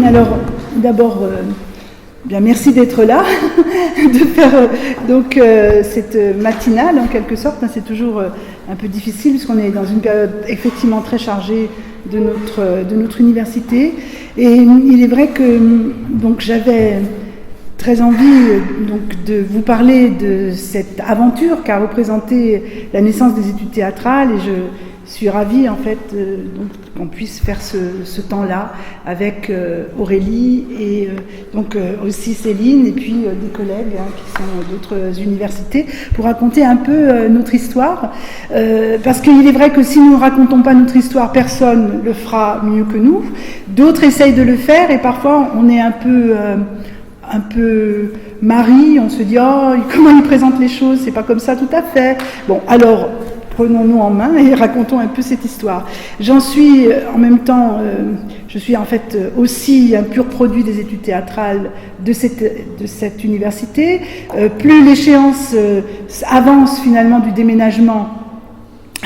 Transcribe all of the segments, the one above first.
Alors, d'abord, bien, merci d'être là, de faire cette matinale en quelque sorte. C'est toujours un peu difficile puisqu'on est dans une période effectivement très chargée de notre université. Et il est vrai que j'avais très envie de vous parler de cette aventure qu'a représenté la naissance des études théâtrales, et je suis ravie en fait qu'on puisse faire ce temps-là avec Aurélie et aussi Céline et puis des collègues qui sont d'autres universités pour raconter un peu notre histoire, parce qu'il est vrai que si nous ne racontons pas notre histoire, personne le fera mieux que nous. D'autres essayent de le faire et parfois on est un peu mari, on se dit comment il présente les choses, c'est pas comme ça tout à fait. Bon, alors prenons-nous en main et racontons un peu cette histoire. J'en suis en même temps, je suis en fait aussi un pur produit des études théâtrales de cette université. Plus l'échéance avance finalement du déménagement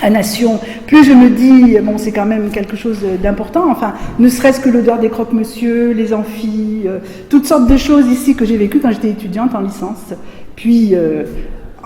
à Nation, plus je me dis, c'est quand même quelque chose d'important, enfin, ne serait-ce que l'odeur des croque-monsieur, les amphis, toutes sortes de choses ici que j'ai vécues quand j'étais étudiante en licence, puis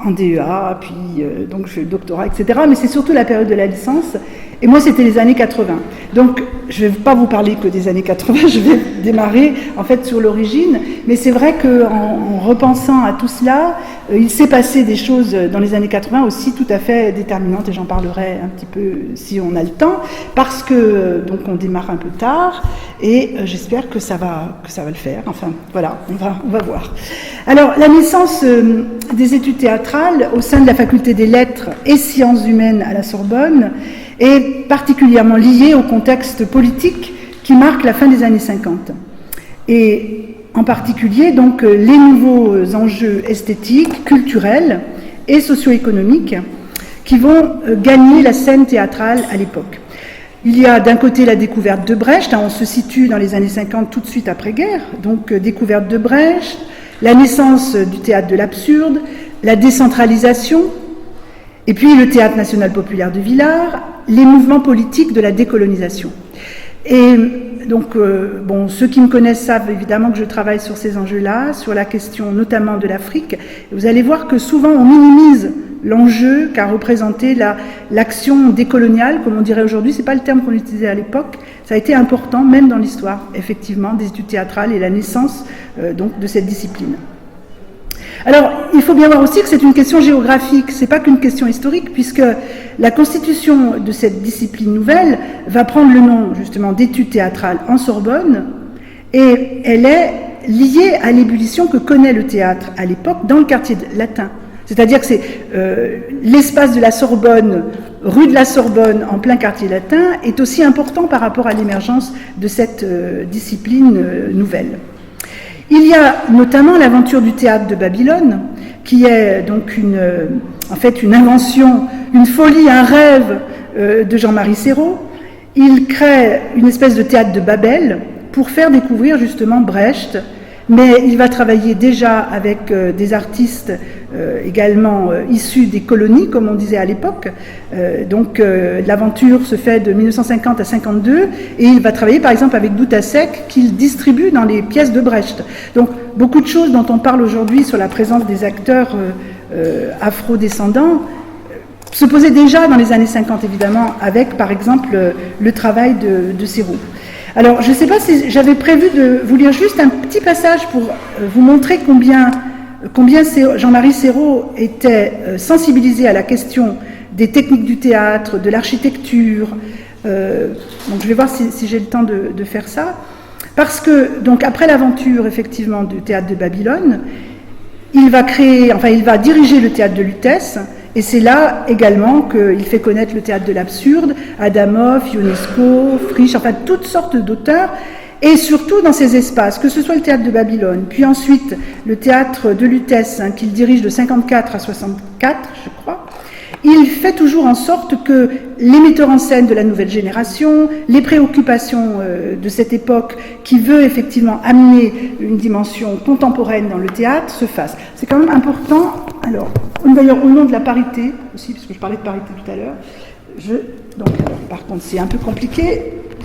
en DEA, puis donc je fais le doctorat, etc. Mais c'est surtout la période de la licence, et moi c'était les années 80. Donc je ne vais pas vous parler que des années 80, je vais démarrer en fait sur l'origine, mais c'est vrai qu'en repensant à tout cela, il s'est passé des choses dans les années 80 aussi tout à fait déterminantes, et j'en parlerai un petit peu si on a le temps, parce que on démarre un peu tard, et j'espère que ça va le faire. Enfin voilà, on va voir. Alors la naissance des études théâtrales au sein de la faculté des lettres et sciences humaines à la Sorbonne est particulièrement liée au contexte politique qui marque la fin des années 50. Et en particulier, les nouveaux enjeux esthétiques, culturels et socio-économiques qui vont gagner la scène théâtrale à l'époque. Il y a d'un côté la découverte de Brecht, on se situe dans les années 50 tout de suite après-guerre, découverte de Brecht, la naissance du théâtre de l'absurde, la décentralisation, et puis le théâtre national populaire de Villars, les mouvements politiques de la décolonisation. Et ceux qui me connaissent savent évidemment que je travaille sur ces enjeux-là, sur la question notamment de l'Afrique. Vous allez voir que souvent on minimise l'enjeu qu'a représenté l'action décoloniale, comme on dirait aujourd'hui. C'est pas le terme qu'on utilisait à l'époque. Ça a été important, même dans l'histoire, effectivement, des études théâtrales et la naissance de cette discipline. Alors, il faut bien voir aussi que c'est une question géographique, c'est pas qu'une question historique, puisque la constitution de cette discipline nouvelle va prendre le nom, justement, d'études théâtrales en Sorbonne, et elle est liée à l'ébullition que connaît le théâtre à l'époque dans le quartier latin. C'est-à-dire que c'est l'espace de la Sorbonne, rue de la Sorbonne, en plein quartier latin, est aussi important par rapport à l'émergence de cette discipline nouvelle. Il y a notamment l'aventure du théâtre de Babylone, qui est une invention, une folie, un rêve de Jean-Marie Serrault. Il crée une espèce de théâtre de Babel pour faire découvrir justement Brecht, mais il va travailler déjà avec des artistes également issus des colonies, comme on disait à l'époque. L'aventure se fait de 1950 à 52, et il va travailler par exemple avec Doutasek, qu'il distribue dans les pièces de Brecht. Donc beaucoup de choses dont on parle aujourd'hui sur la présence des acteurs afro-descendants se posaient déjà dans les années 50, évidemment, avec par exemple le travail de Serrault. Alors, je ne sais pas si j'avais prévu de vous lire juste un petit passage pour vous montrer combien Jean-Marie Serrault était sensibilisé à la question des techniques du théâtre, de l'architecture. Donc, je vais voir si j'ai le temps de faire ça. Parce que, après l'aventure, effectivement, du théâtre de Babylone, il va diriger le théâtre de Lutèce. Et c'est là également qu'il fait connaître le théâtre de l'absurde, Adamov, Ionesco, Frisch, enfin toutes sortes d'auteurs, et surtout dans ces espaces, que ce soit le théâtre de Babylone, puis ensuite le théâtre de Lutèce, qu'il dirige de 54 à 64, je crois. Il fait toujours en sorte que les metteurs en scène de la nouvelle génération, les préoccupations de cette époque qui veut effectivement amener une dimension contemporaine dans le théâtre se fassent. C'est quand même important. Alors, d'ailleurs, au nom de la parité aussi, parce que je parlais de parité tout à l'heure, par contre, c'est un peu compliqué.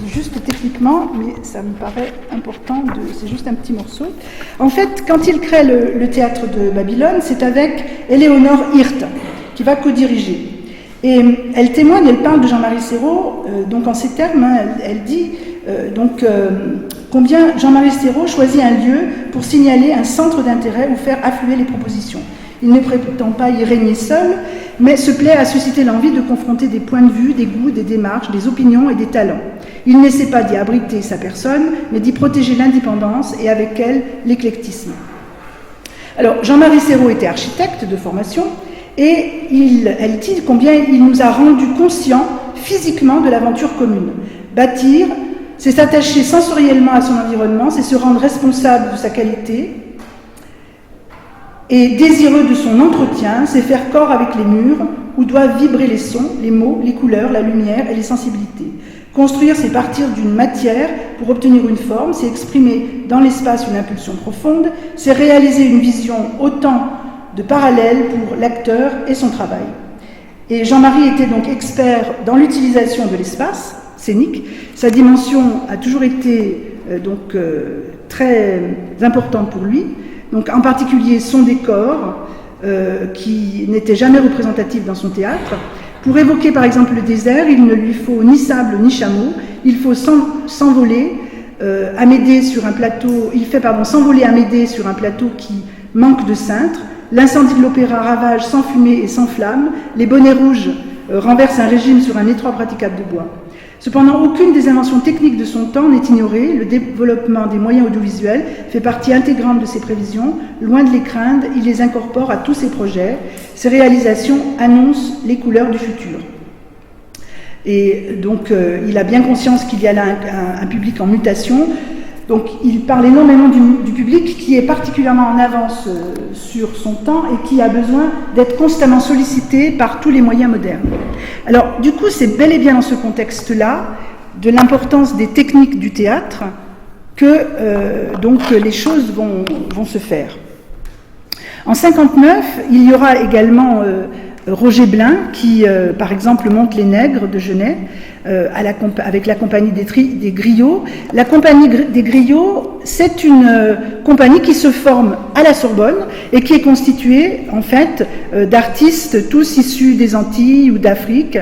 juste techniquement, mais ça me paraît important, c'est juste un petit morceau. En fait, quand il crée le théâtre de Babylone, c'est avec Éléonore Hirth, qui va co-diriger. Et elle témoigne, elle parle de Jean-Marie Serrault, donc en ces termes, hein, elle dit combien Jean-Marie Serrault choisit un lieu pour signaler un centre d'intérêt ou faire affluer les propositions. Il ne prétend pas y régner seul, mais se plaît à susciter l'envie de confronter des points de vue, des goûts, des démarches, des opinions et des talents. Il n'essaie pas d'y abriter sa personne, mais d'y protéger l'indépendance et avec elle l'éclectisme. Alors, Jean-Marie Serrault était architecte de formation, et elle dit combien il nous a rendus conscients physiquement de l'aventure commune. Bâtir, c'est s'attacher sensoriellement à son environnement, c'est se rendre responsable de sa qualité, et désireux de son entretien, c'est faire corps avec les murs où doivent vibrer les sons, les mots, les couleurs, la lumière et les sensibilités. Construire, c'est partir d'une matière pour obtenir une forme, c'est exprimer dans l'espace une impulsion profonde, c'est réaliser une vision autant de parallèle pour l'acteur et son travail. Et Jean-Marie était donc expert dans l'utilisation de l'espace scénique. Sa dimension a toujours été très importante pour lui. Donc en particulier son décor, qui n'était jamais représentatif dans son théâtre. Pour évoquer par exemple le désert, il ne lui faut ni sable ni chameau, il faut s'envoler Amédée sur un plateau, s'envoler Amédée sur un plateau qui manque de cintre. L'incendie de l'opéra ravage sans fumée et sans flamme, les bonnets rouges renversent un régime sur un étroit praticable de bois. Cependant, aucune des inventions techniques de son temps n'est ignorée. Le développement des moyens audiovisuels fait partie intégrante de ses prévisions. Loin de les craindre, il les incorpore à tous ses projets. Ses réalisations annoncent les couleurs du futur. Et donc, il a bien conscience qu'il y a là un public en mutation. Donc, il parle énormément du public qui est particulièrement en avance sur son temps et qui a besoin d'être constamment sollicité par tous les moyens modernes. Alors, du coup, c'est bel et bien dans ce contexte-là, de l'importance des techniques du théâtre, que les choses vont se faire. En 1959, il y aura également Roger Blin, qui, par exemple, monte Les Nègres de Genet, avec la compagnie des Griots. La compagnie des Griots, c'est une compagnie qui se forme à la Sorbonne et qui est constituée, en fait, d'artistes tous issus des Antilles ou d'Afrique,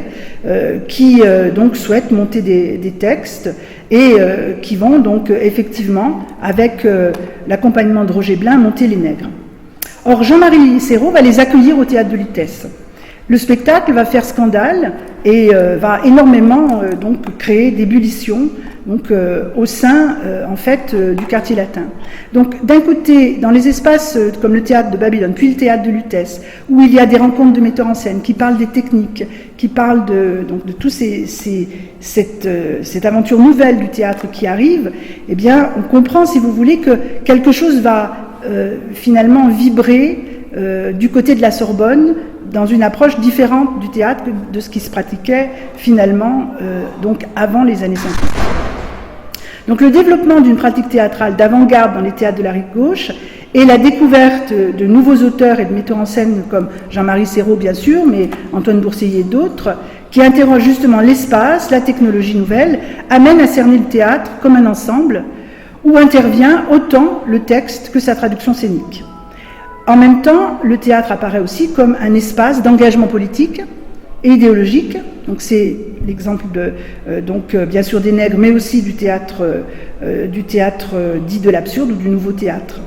qui donc souhaitent monter des textes et qui vont donc effectivement, avec l'accompagnement de Roger Blin, monter Les Nègres. Or, Jean-Marie Serrault va les accueillir au théâtre de Lutèce. Le spectacle va faire scandale et va énormément créer d'ébullition au sein du quartier latin. Donc d'un côté, dans les espaces comme le théâtre de Babylone, puis le théâtre de Lutèce, où il y a des rencontres de metteurs en scène qui parlent des techniques, qui parlent de tout cette aventure nouvelle du théâtre qui arrive, eh bien on comprend, si vous voulez, que quelque chose va finalement vibrer du côté de la Sorbonne, dans une approche différente du théâtre de ce qui se pratiquait finalement avant les années 50. Donc le développement d'une pratique théâtrale d'avant-garde dans les théâtres de la rive gauche et la découverte de nouveaux auteurs et de metteurs en scène comme Jean-Marie Serrault bien sûr, mais Antoine Bourseillet et d'autres, qui interrogent justement l'espace, la technologie nouvelle, amènent à cerner le théâtre comme un ensemble où intervient autant le texte que sa traduction scénique. En même temps, le théâtre apparaît aussi comme un espace d'engagement politique et idéologique. Donc c'est l'exemple bien sûr des Nègres, mais aussi du théâtre dit de l'absurde ou du nouveau théâtre.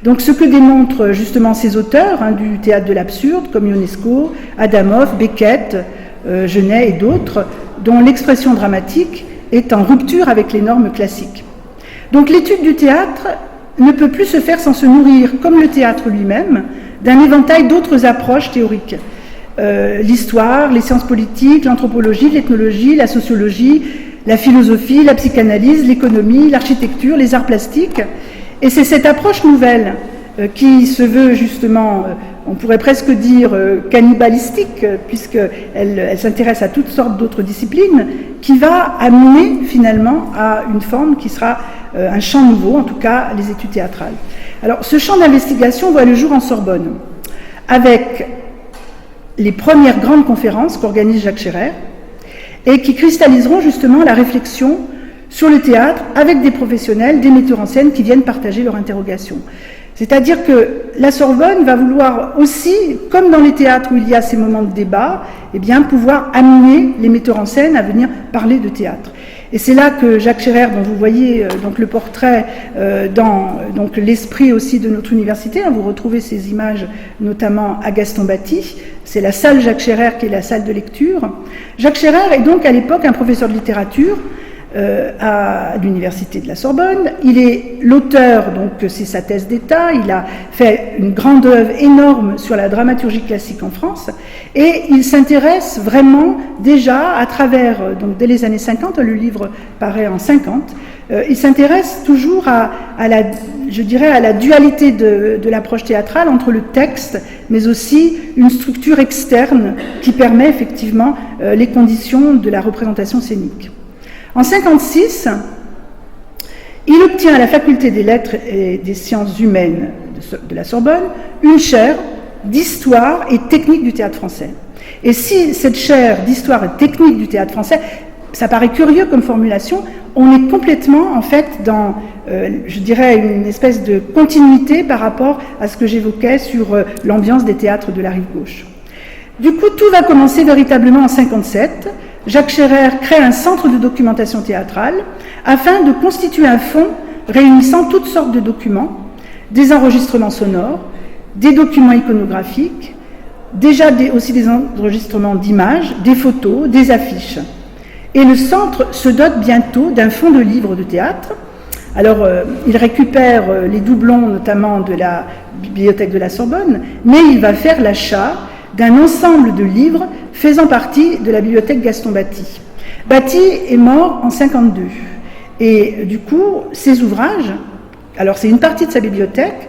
Donc ce que démontrent justement ces auteurs du théâtre de l'absurde, comme Ionesco, Adamov, Beckett, Genet et d'autres, dont l'expression dramatique est en rupture avec les normes classiques. Donc l'étude du théâtre ne peut plus se faire sans se nourrir, comme le théâtre lui-même, d'un éventail d'autres approches théoriques. L'histoire, les sciences politiques, l'anthropologie, l'ethnologie, la sociologie, la philosophie, la psychanalyse, l'économie, l'architecture, les arts plastiques. Et c'est cette approche nouvelle qui se veut justement, on pourrait presque dire cannibalistique, puisqu'elle s'intéresse à toutes sortes d'autres disciplines, qui va amener finalement à une forme qui sera un champ nouveau, en tout cas les études théâtrales. Alors ce champ d'investigation voit le jour en Sorbonne, avec les premières grandes conférences qu'organise Jacques Scherer, et qui cristalliseront justement la réflexion sur le théâtre avec des professionnels, des metteurs en scène qui viennent partager leurs interrogations. C'est-à-dire que la Sorbonne va vouloir aussi, comme dans les théâtres où il y a ces moments de débat, eh bien, pouvoir amener les metteurs en scène à venir parler de théâtre. Et c'est là que Jacques Scherrer, dont vous voyez donc le portrait dans donc l'esprit aussi de notre université, vous retrouvez ces images notamment à Gaston-Bâty, c'est la salle Jacques Scherrer qui est la salle de lecture. Jacques Scherrer est donc à l'époque un professeur de littérature à l'université de la Sorbonne. Il est l'auteur, donc c'est sa thèse d'État, il a fait une grande œuvre énorme sur la dramaturgie classique en France, et il s'intéresse vraiment déjà à travers, donc dès les années 50, le livre paraît en 50, il s'intéresse toujours à la dualité de l'approche théâtrale entre le texte, mais aussi une structure externe qui permet effectivement les conditions de la représentation scénique. En 1956, il obtient à la faculté des lettres et des sciences humaines de la Sorbonne une chaire d'histoire et technique du théâtre français. Et si cette chaire d'histoire et technique du théâtre français, ça paraît curieux comme formulation, on est complètement en fait dans, je dirais, une espèce de continuité par rapport à ce que j'évoquais sur l'ambiance des théâtres de la rive gauche. Du coup, tout va commencer véritablement en 1957. Jacques Scherrer crée un centre de documentation théâtrale afin de constituer un fonds réunissant toutes sortes de documents, des enregistrements sonores, des documents iconographiques, aussi des enregistrements d'images, des photos, des affiches. Et le centre se dote bientôt d'un fonds de livres de théâtre. Alors, il récupère les doublons notamment de la bibliothèque de la Sorbonne, mais il va faire l'achat d'un ensemble de livres faisant partie de la bibliothèque Gaston-Bâty. Bâty est mort en 1952. Et du coup, ses ouvrages, alors c'est une partie de sa bibliothèque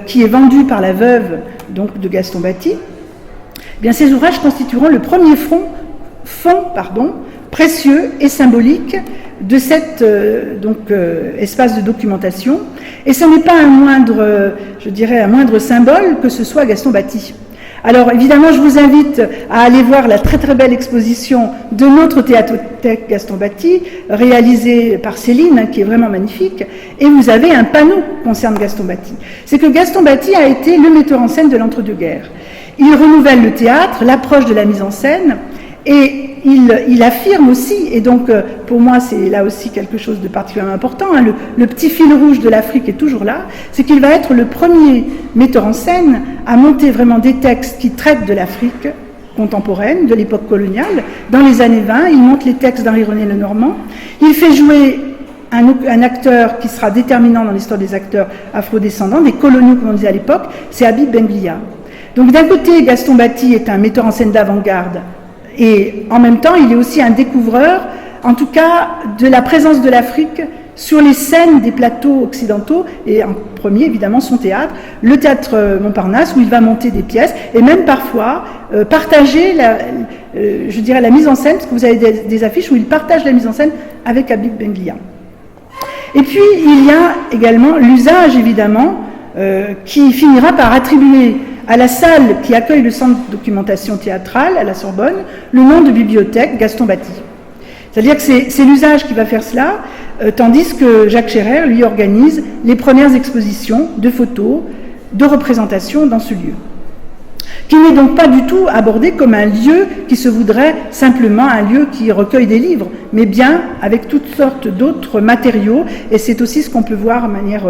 qui est vendue par la veuve donc, de Gaston-Bâty, eh bien ces ouvrages constitueront le premier fonds précieux et symbolique de cet espace de documentation. Et ce n'est pas un moindre symbole que ce soit Gaston-Bâty. Alors évidemment, je vous invite à aller voir la très très belle exposition de notre théâtrothèque Gaston-Bâty, réalisée par Céline, qui est vraiment magnifique, et vous avez un panneau concernant Gaston-Bâty. C'est que Gaston-Bâty a été le metteur en scène de l'entre-deux-guerres. Il renouvelle le théâtre, l'approche de la mise en scène, et il affirme aussi, et donc pour moi c'est là aussi quelque chose de particulièrement important, hein, le petit fil rouge de l'Afrique est toujours là, c'est qu'il va être le premier metteur en scène à monter vraiment des textes qui traitent de l'Afrique contemporaine, de l'époque coloniale. Dans les années 20, il monte les textes d'Henri René Lenormand, il fait jouer un acteur qui sera déterminant dans l'histoire des acteurs afrodescendants, des coloniaux comme on disait à l'époque, c'est Habib Benglia. Donc d'un côté, Gaston-Bâty est un metteur en scène d'avant-garde, et en même temps, il est aussi un découvreur, en tout cas, de la présence de l'Afrique sur les scènes des plateaux occidentaux, et en premier, évidemment, son théâtre, le théâtre Montparnasse, où il va monter des pièces, et même parfois partager la mise en scène, parce que vous avez des affiches où il partage la mise en scène avec Habib Benglia. Et puis, il y a également l'usage, évidemment, qui finira par attribuer à la salle qui accueille le centre de documentation théâtrale à la Sorbonne le nom de bibliothèque Gaston-Bâty. C'est-à-dire que c'est l'usage qui va faire cela, tandis que Jacques Scherrer, lui, organise les premières expositions de photos, de représentations dans ce lieu, qui n'est donc pas du tout abordé comme un lieu qui se voudrait simplement un lieu qui recueille des livres, mais bien avec toutes sortes d'autres matériaux, et c'est aussi ce qu'on peut voir de manière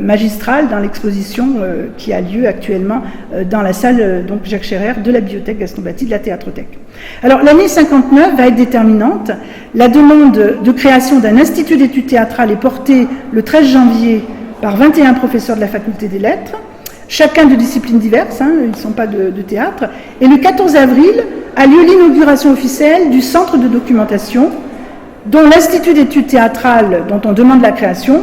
magistrale dans l'exposition qui a lieu actuellement dans la salle donc Jacques Scherrer de la bibliothèque Gaston-Bâty de la Théâtrothèque. Alors l'année 59 va être déterminante. La demande de création d'un institut d'études théâtrales est portée le 13 janvier par 21 professeurs de la faculté des lettres, chacun de disciplines diverses, hein, ils ne sont pas de théâtre, et le 14 avril a lieu l'inauguration officielle du centre de documentation, dont l'Institut d'études théâtrales, dont on demande la création,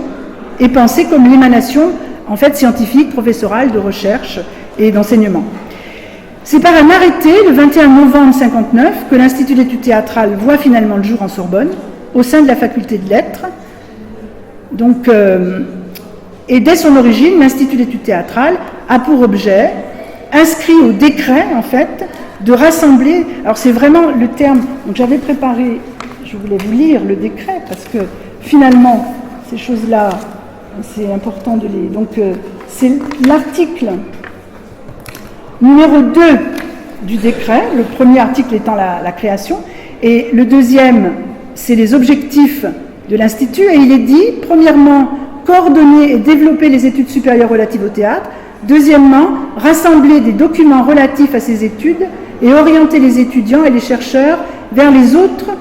est pensé comme l'émanation en fait scientifique, professorale, de recherche et d'enseignement. C'est par un arrêté, le 21 novembre 1959, que l'Institut d'études théâtrales voit finalement le jour en Sorbonne, au sein de la faculté de lettres. Donc, et dès son origine, l'Institut d'études théâtrales a pour objet, inscrit au décret en fait, de rassembler. Alors c'est vraiment le terme, donc j'avais préparé, je voulais vous lire le décret, parce que finalement, ces choses-là, c'est important de les... Donc c'est l'article numéro 2 du décret, le premier article étant la création, et le deuxième, c'est les objectifs de l'Institut, et il est dit, premièrement, coordonner et développer les études supérieures relatives au théâtre. Deuxièmement, rassembler des documents relatifs à ces études et orienter les étudiants et les chercheurs vers les autres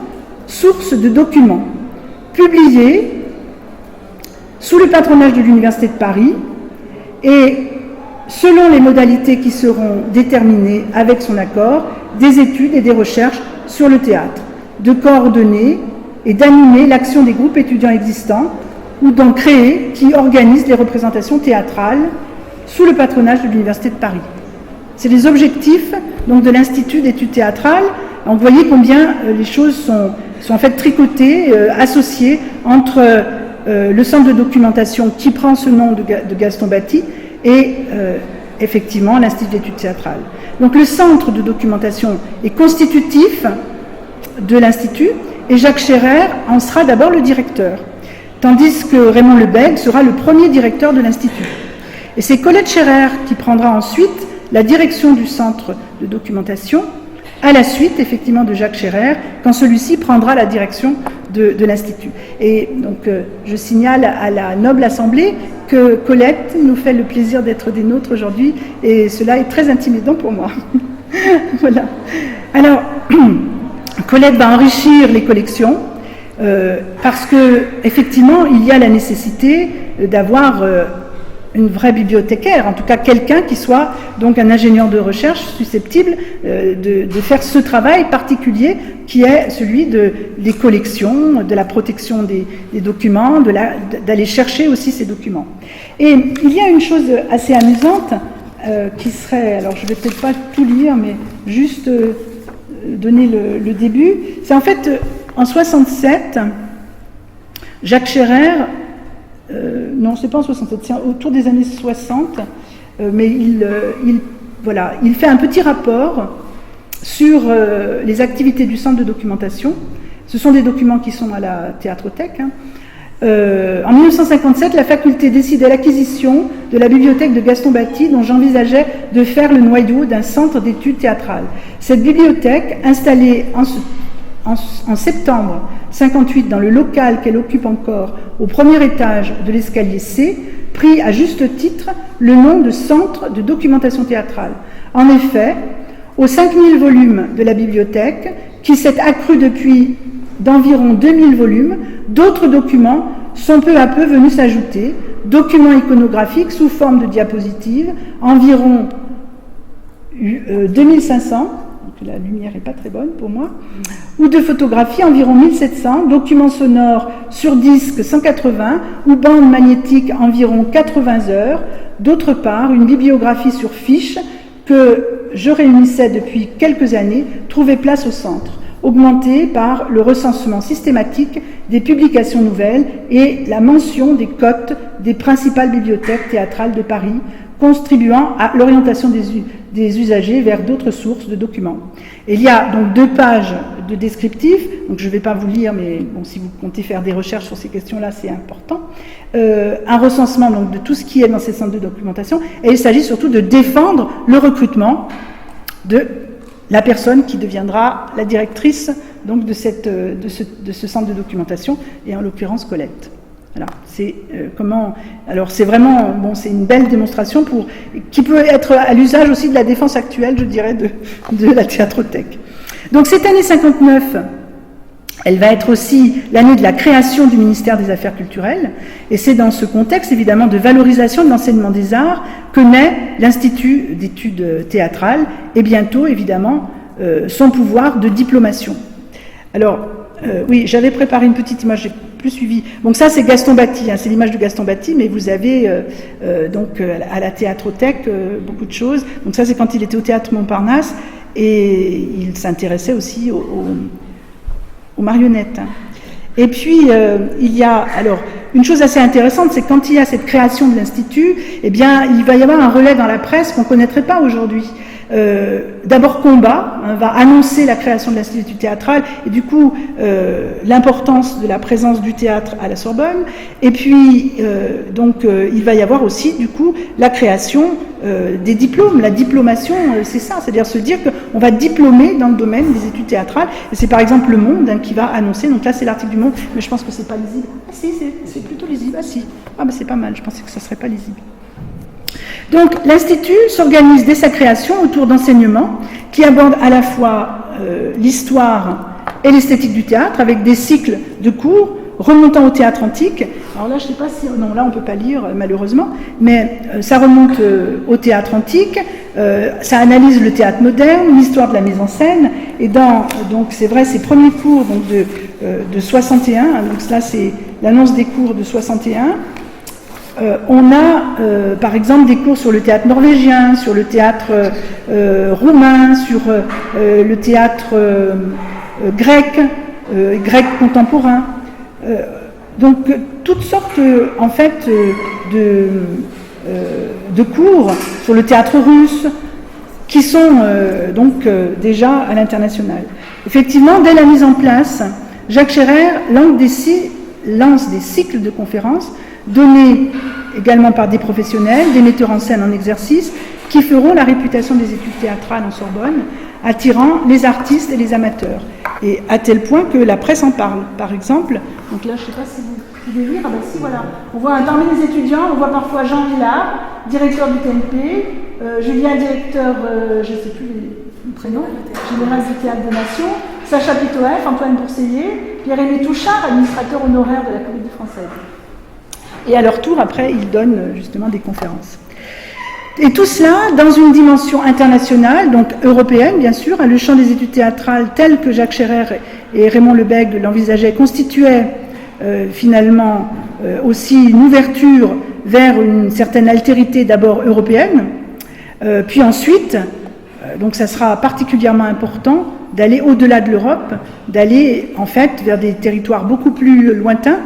sources de documents. Publier sous le patronage de l'Université de Paris et, selon les modalités qui seront déterminées avec son accord, des études et des recherches sur le théâtre, de coordonner et d'animer l'action des groupes étudiants existants ou d'en créer qui organisent les représentations théâtrales sous le patronage de l'Université de Paris. C'est les objectifs donc, de l'Institut d'études théâtrales. Donc, vous voyez combien les choses sont en fait tricotées, associées entre le centre de documentation qui prend ce nom de Gaston Batty et effectivement l'Institut d'études théâtrales. Donc le centre de documentation est constitutif de l'Institut et Jacques Scherrer en sera d'abord le directeur, tandis que Raymond Lebègue sera le premier directeur de l'Institut. Et c'est Colette Scherrer qui prendra ensuite la direction du centre de documentation, à la suite effectivement de Jacques Scherrer, quand celui-ci prendra la direction de l'Institut. Et donc je signale à la noble assemblée que Colette nous fait le plaisir d'être des nôtres aujourd'hui, et cela est très intimidant pour moi. Voilà. Alors, Colette va enrichir les collections, parce que effectivement il y a la nécessité d'avoir une vraie bibliothécaire, en tout cas quelqu'un qui soit donc un ingénieur de recherche susceptible de faire ce travail particulier qui est celui des collections, de la protection des documents, d'aller chercher aussi ces documents. Et il y a une chose assez amusante qui serait, alors je ne vais peut-être pas tout lire, mais juste donner le début. C'est en fait en 67, Jacques Scherrer, non, c'est pas en 67, c'est autour des années 60, mais il fait un petit rapport sur les activités du centre de documentation. Ce sont des documents qui sont à la théâtrothèque. En 1957, la faculté décidait l'acquisition de la bibliothèque de Gaston Batty, dont j'envisageais de faire le noyau d'un centre d'études théâtrales. Cette bibliothèque, installée en septembre 58 dans le local qu'elle occupe encore au premier étage de l'escalier C, prit à juste titre le nom de Centre de documentation théâtrale. En effet, aux 5000 volumes de la bibliothèque, qui s'est accrue depuis d'environ 2000 volumes, d'autres documents sont peu à peu venus s'ajouter, documents iconographiques sous forme de diapositives, environ 2500, la lumière n'est pas très bonne pour moi, ou de photographies, environ 1700, documents sonores sur disque 180, ou bandes magnétiques environ 80 heures. D'autre part, une bibliographie sur fiche que je réunissais depuis quelques années trouvait place au centre, augmentée par le recensement systématique des publications nouvelles et la mention des cotes des principales bibliothèques théâtrales de Paris, contribuant à l'orientation des usagers vers d'autres sources de documents. Et il y a donc 2 pages de descriptif, donc je ne vais pas vous lire, mais bon, si vous comptez faire des recherches sur ces questions-là, c'est important. Un recensement donc, de tout ce qui est dans ces centres de documentation, et il s'agit surtout de défendre le recrutement de la personne qui deviendra la directrice donc, de ce centre de documentation, et en l'occurrence Colette. Voilà, c'est comment. Alors c'est vraiment c'est une belle démonstration qui peut être à l'usage aussi de la défense actuelle, je dirais, de la théâtrothèque. Donc cette année 59, elle va être aussi l'année de la création du ministère des Affaires culturelles, et c'est dans ce contexte évidemment de valorisation de l'enseignement des arts que naît l'Institut d'études théâtrales et bientôt évidemment son pouvoir de diplomation. Alors oui, j'avais préparé une petite image, j'ai plus suivi. Donc ça c'est Gaston Batty, c'est l'image de Gaston Batty, mais vous avez donc à la théâtrothèque beaucoup de choses. Donc ça c'est quand il était au théâtre Montparnasse, et il s'intéressait aussi aux marionnettes. Et puis il y a alors une chose assez intéressante, c'est que quand il y a cette création de l'Institut, eh bien il va y avoir un relais dans la presse qu'on ne connaîtrait pas aujourd'hui. d'abord Combat va annoncer la création de l'Institut théâtral et du coup l'importance de la présence du théâtre à la Sorbonne. Et puis il va y avoir aussi du coup la création des diplômes. La diplomation, c'est ça, c'est-à-dire se dire qu'on va diplômer dans le domaine des études théâtrales. Et c'est par exemple Le Monde qui va annoncer, donc là c'est l'article du Monde, mais je pense que c'est pas lisible. Ah si, c'est plutôt lisible, ah si. Ah ben c'est pas mal, je pensais que ça serait pas lisible. Donc l'Institut s'organise dès sa création autour d'enseignements qui abordent à la fois l'histoire et l'esthétique du théâtre, avec des cycles de cours remontant au théâtre antique. Alors là, je ne sais pas si... Non, là, on ne peut pas lire, malheureusement, mais ça remonte au théâtre antique, ça analyse le théâtre moderne, l'histoire de la mise en scène, et donc c'est vrai, ces premiers cours donc, de 61, donc là, c'est l'annonce des cours de 61, on a, par exemple, des cours sur le théâtre norvégien, sur le théâtre roumain, sur le théâtre grec contemporain. Donc toutes sortes en fait de cours sur le théâtre russe qui sont déjà à l'international. Effectivement, dès la mise en place, Jacques Scherrer lance des cycles de conférences donnés également par des professionnels, des metteurs en scène en exercice, qui feront la réputation des études théâtrales en Sorbonne, attirant les artistes et les amateurs. Et à tel point que la presse en parle. Par exemple, donc là je ne sais pas si vous pouvez lire, ah ben si voilà, on voit parmi les étudiants, on voit parfois Jean Villard, directeur du TNP, Julien, directeur, je ne sais plus le prénom, général du Théâtre des Nations, Sacha Pitoef, Antoine Bourseiller, Pierre-Aimé Touchard, administrateur honoraire de la Comédie Française. Et à leur tour, après, ils donnent justement des conférences. Et tout cela dans une dimension internationale, donc européenne bien sûr. Le champ des études théâtrales tel que Jacques Scherrer et Raymond Lebègue l'envisageaient constituait finalement aussi une ouverture vers une certaine altérité d'abord européenne, puis ensuite, donc ça sera particulièrement important d'aller au-delà de l'Europe, d'aller en fait vers des territoires beaucoup plus lointains.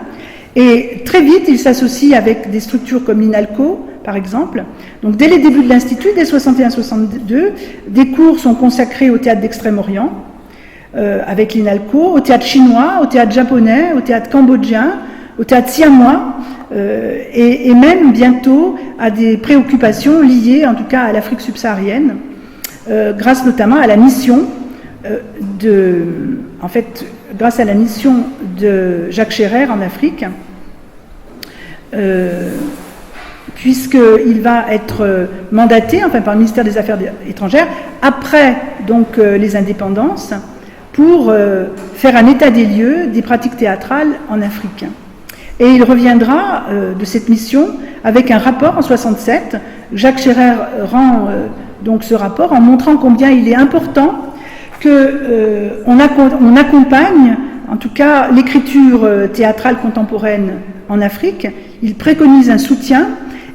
Et très vite, il s'associe avec des structures comme l'INALCO, par exemple. Donc dès les débuts de l'Institut, dès 61-62, des cours sont consacrés au théâtre d'Extrême-Orient, avec l'INALCO, au théâtre chinois, au théâtre japonais, au théâtre cambodgien, au théâtre siamois, et même bientôt à des préoccupations liées en tout cas à l'Afrique subsaharienne, grâce notamment à la mission grâce à la mission de Jacques Scherrer en Afrique, puisqu'il va être mandaté par le ministère des Affaires étrangères, après donc les indépendances, pour faire un état des lieux des pratiques théâtrales en Afrique. Et il reviendra de cette mission avec un rapport en 67. Jacques Scherrer rend donc ce rapport en montrant combien il est important qu'on accompagne, en tout cas, l'écriture théâtrale contemporaine en Afrique. Il préconise un soutien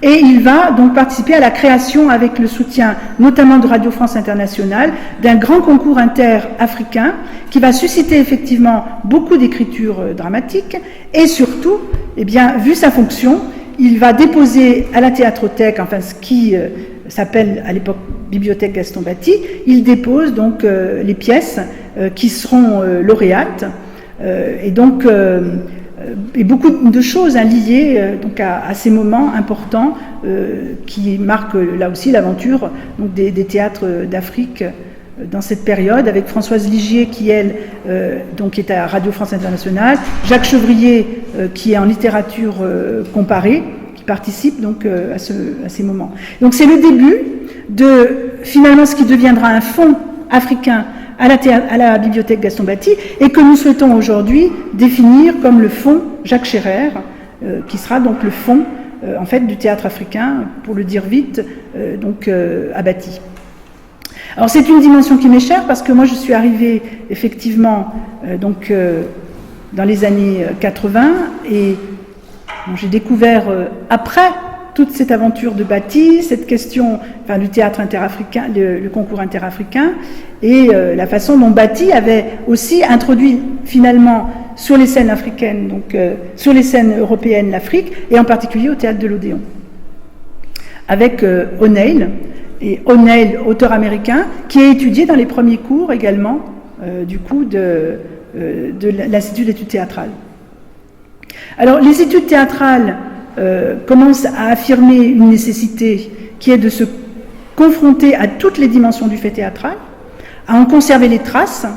et il va donc participer à la création, avec le soutien notamment de Radio France Internationale, d'un grand concours inter-africain qui va susciter effectivement beaucoup d'écriture dramatique et surtout, vu sa fonction, il va déposer à la Théâtrothèque, ce qui s'appelle à l'époque Bibliothèque Gaston Batty, il dépose donc les pièces qui seront lauréates et donc et beaucoup de choses liées donc à ces moments importants qui marquent là aussi l'aventure donc des théâtres d'Afrique dans cette période, avec Françoise Ligier qui elle donc est à Radio France Internationale, Jacques Chevrier qui est en littérature comparée, qui participe donc à ces moments. Donc c'est le début de finalement ce qui deviendra un fonds africain à la bibliothèque Gaston Batty et que nous souhaitons aujourd'hui définir comme le fonds Jacques Scherrer, qui sera donc le fonds en fait du théâtre africain, pour le dire vite, à Batty. Alors c'est une dimension qui m'est chère parce que moi je suis arrivée effectivement dans les années 80 et j'ai découvert après toute cette aventure de Batty, cette question du théâtre interafricain, le concours interafricain, et la façon dont Batty avait aussi introduit finalement sur les scènes africaines, sur les scènes européennes, l'Afrique, et en particulier au théâtre de l'Odéon. avec O'Neill, et O'Neill, auteur américain, qui est étudié dans les premiers cours également, du coup, de l'Institut d'études théâtrales. Alors, les études théâtrales commencent à affirmer une nécessité qui est de se confronter à toutes les dimensions du fait théâtral, à en conserver les traces,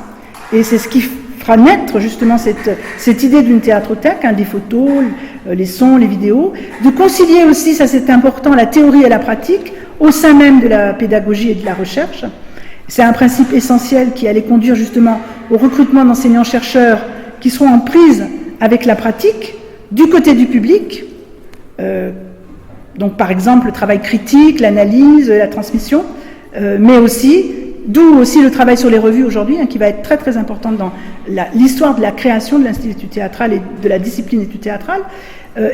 et c'est ce qui fera naître justement cette idée d'une théâtrothèque, des photos, les sons, les vidéos, de concilier aussi, ça c'est important, la théorie et la pratique au sein même de la pédagogie et de la recherche. C'est un principe essentiel qui allait conduire justement au recrutement d'enseignants-chercheurs qui seront en prise avec la pratique du côté du public, donc par exemple le travail critique, l'analyse, la transmission, mais aussi, d'où aussi le travail sur les revues aujourd'hui, qui va être très très important dans l'histoire de la création de l'Institut théâtral et de la discipline études théâtrales,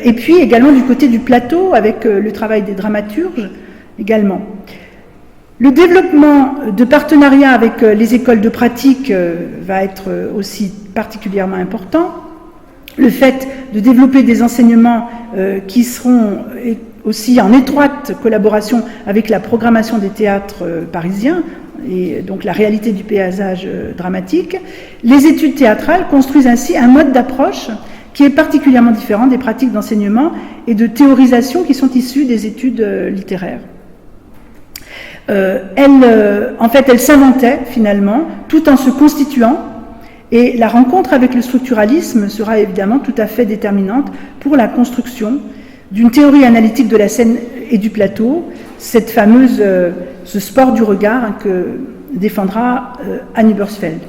et puis également du côté du plateau avec le travail des dramaturges également. Le développement de partenariats avec les écoles de pratique va être aussi particulièrement important. Le fait de développer des enseignements qui seront aussi en étroite collaboration avec la programmation des théâtres parisiens et donc la réalité du paysage dramatique. Les études théâtrales construisent ainsi un mode d'approche qui est particulièrement différent des pratiques d'enseignement et de théorisation qui sont issues des études littéraires. Elle s'inventait finalement tout en se constituant, et la rencontre avec le structuralisme sera évidemment tout à fait déterminante pour la construction d'une théorie analytique de la scène et du plateau, cette fameuse, ce sport du regard que défendra Annie Bursfeld.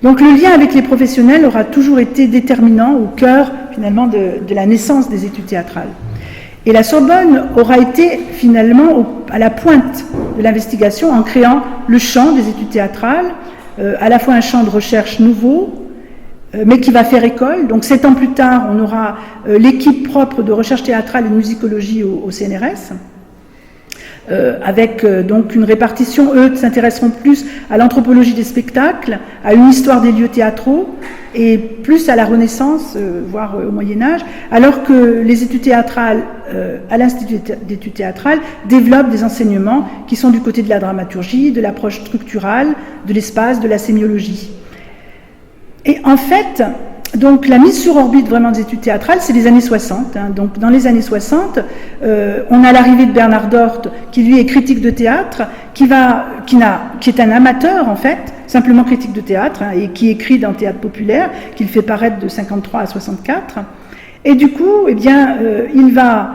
Donc le lien avec les professionnels aura toujours été déterminant au cœur finalement de la naissance des études théâtrales. Et la Sorbonne aura été finalement à la pointe de l'investigation en créant le champ des études théâtrales, à la fois un champ de recherche nouveau, mais qui va faire école. Donc 7 ans plus tard, on aura l'équipe propre de recherche théâtrale et de musicologie au CNRS, avec donc une répartition. Eux s'intéresseront plus à l'anthropologie des spectacles, à une histoire des lieux théâtraux, et plus à la Renaissance, voire au Moyen-Âge, alors que les études théâtrales, à l'Institut d'études théâtrales, développent des enseignements qui sont du côté de la dramaturgie, de l'approche structurale, de l'espace, de la sémiologie. Et en fait, donc la mise sur orbite vraiment des études théâtrales, c'est les années 60. Donc dans les années 60, on a l'arrivée de Bernard Dort, qui lui est critique de théâtre, qui est un amateur en fait, simplement critique de théâtre, et qui écrit dans Théâtre populaire, qu'il fait paraître de 53 à 64. Et du coup, il va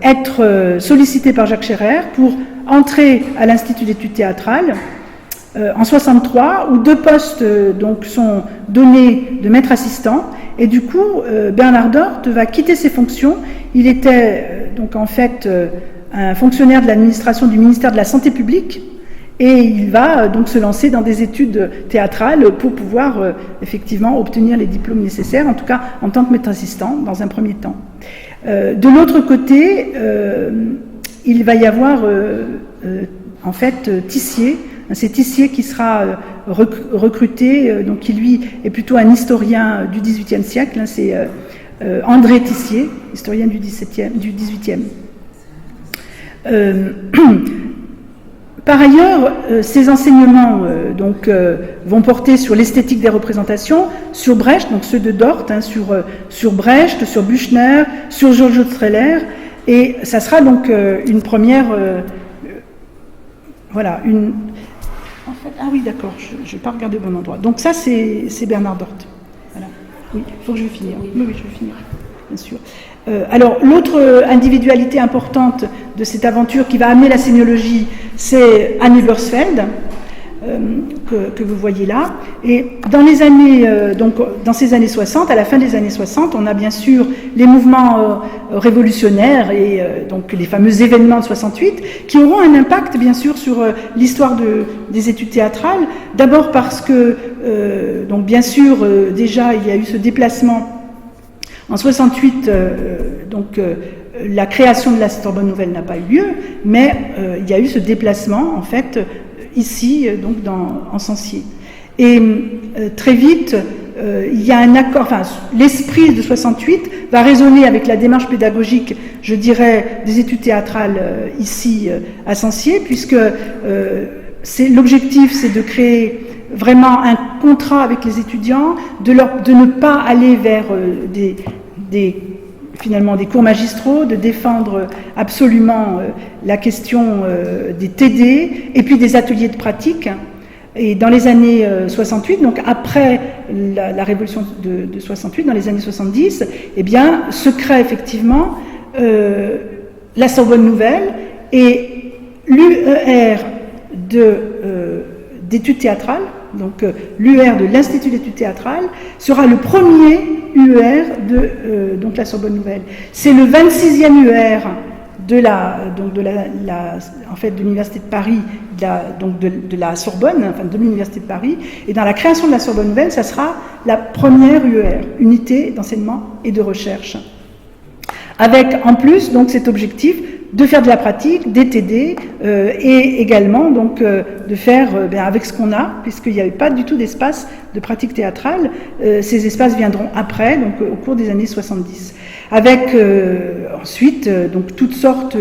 être sollicité par Jacques Scherrer pour entrer à l'Institut d'études théâtrales en 63, où 2 postes donc sont donnés de maître assistant, et du coup Bernard Dort va quitter ses fonctions. Il était donc en fait un fonctionnaire de l'administration du ministère de la Santé publique, et il va donc se lancer dans des études théâtrales pour pouvoir effectivement obtenir les diplômes nécessaires, en tout cas en tant que maître assistant dans un premier temps. De l'autre côté, il va y avoir en fait Tissier. C'est Tissier qui sera recruté, donc qui lui est plutôt un historien du XVIIIe siècle. C'est André Tissier, historien du XVIIIe. Par ailleurs, ces enseignements vont porter sur l'esthétique des représentations, sur Brecht, donc ceux de Dort, sur Brecht, sur Büchner, sur Giorgio Strehler, et ça sera donc une première, En fait, ah oui, d'accord, je n'ai pas regardé au bon endroit. Donc ça, c'est Bernard Dort. Voilà. Oui, il faut que je vais finir. Oui, je vais finir, bien sûr. Alors, l'autre individualité importante de cette aventure qui va amener la sémiologie, c'est Annie Bursfeld, que vous voyez là. Et dans les années, dans ces années 60, à la fin des années 60, on a bien sûr les mouvements révolutionnaires et donc les fameux événements de 68 qui auront un impact bien sûr sur l'histoire des études théâtrales. D'abord parce que, donc bien sûr, déjà il y a eu ce déplacement en 68, la création de la Sorbonne Nouvelle n'a pas eu lieu, mais il y a eu ce déplacement en fait ici, donc en Sancier. Et très vite, il y a un accord, enfin, l'esprit de 68 va résonner avec la démarche pédagogique, je dirais, des études théâtrales ici à Censier, puisque l'objectif, c'est de créer vraiment un contrat avec les étudiants, de ne pas aller vers finalement des cours magistraux, de défendre absolument la question des TD, et puis des ateliers de pratique. Et dans les années 68, donc après la révolution de 68, dans les années 70, eh bien, se crée effectivement la Sorbonne Nouvelle, et l'UER d'études théâtrales, donc l'UER de l'Institut d'études théâtrales, sera le premier UER de donc la Sorbonne Nouvelle. C'est le 26e UER de l'Université de Paris, de la Sorbonne, enfin de l'Université de Paris, et dans la création de la Sorbonne Nouvelle, ça sera la première UER, unité d'enseignement et de recherche. Avec en plus donc cet objectif de faire de la pratique, des TD, et également donc de faire avec ce qu'on a, puisqu'il n'y avait pas du tout d'espace de pratique théâtrale. Ces espaces viendront après, donc au cours des années 70. Avec ensuite donc toutes sortes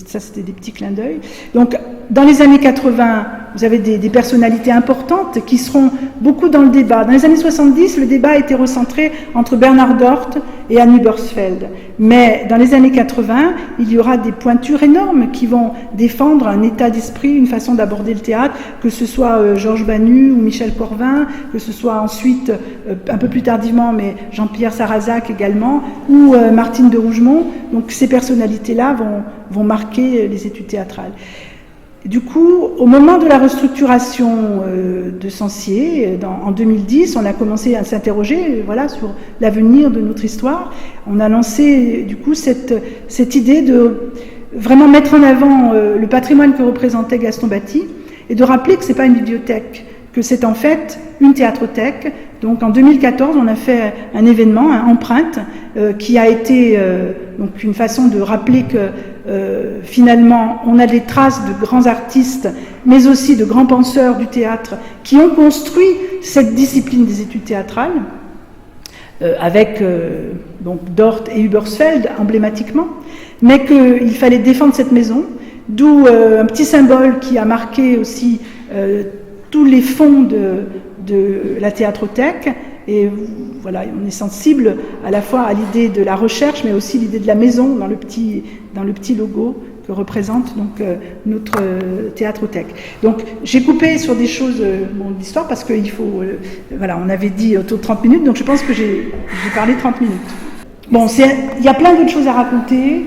ça c'était des petits clins d'œil. Donc dans les années 80, vous avez des personnalités importantes qui seront beaucoup dans le débat. Dans les années 70, le débat a été recentré entre Bernard Dort et Annie Borsfeld. Mais dans les années 80, il y aura des pointures énormes qui vont défendre un état d'esprit, une façon d'aborder le théâtre, que ce soit Georges Banu ou Michel Corvin, que ce soit ensuite, un peu plus tardivement, mais Jean-Pierre Sarrazac également, ou Martine de Rougemont. Donc ces personnalités-là vont marquer les études théâtrales. Du coup, au moment de la restructuration de Censier, en 2010, on a commencé à s'interroger sur l'avenir de notre histoire. On a lancé du coup cette idée de vraiment mettre en avant le patrimoine que représentait Gaston Batty et de rappeler que ce n'est pas une bibliothèque, que c'est en fait une théâtrothèque. Donc en 2014, on a fait un événement, un empreinte, qui a été donc une façon de rappeler que finalement on a des traces de grands artistes, mais aussi de grands penseurs du théâtre qui ont construit cette discipline des études théâtrales, avec donc Dort et Hubersfeld emblématiquement, mais qu'il fallait défendre cette maison, d'où un petit symbole qui a marqué aussi tous les fonds de la théâtrothèque. Et voilà, on est sensible à la fois à l'idée de la recherche, mais aussi l'idée de la maison dans le petit logo que représente donc notre théâtrothèque. Donc j'ai coupé sur des choses d'histoire parce qu'il faut, on avait dit autour de 30 minutes, donc je pense que j'ai parlé 30 minutes. Bon, il y a plein d'autres choses à raconter.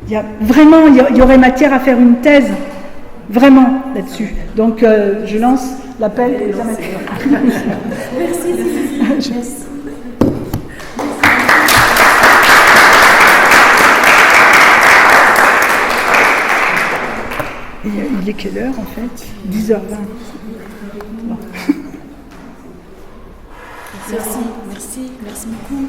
Il y aurait matière à faire une thèse, vraiment, là-dessus. Donc je lance l'appel des amateurs. Merci. Et il est quelle heure en fait? 10h20. Bon. Merci beaucoup.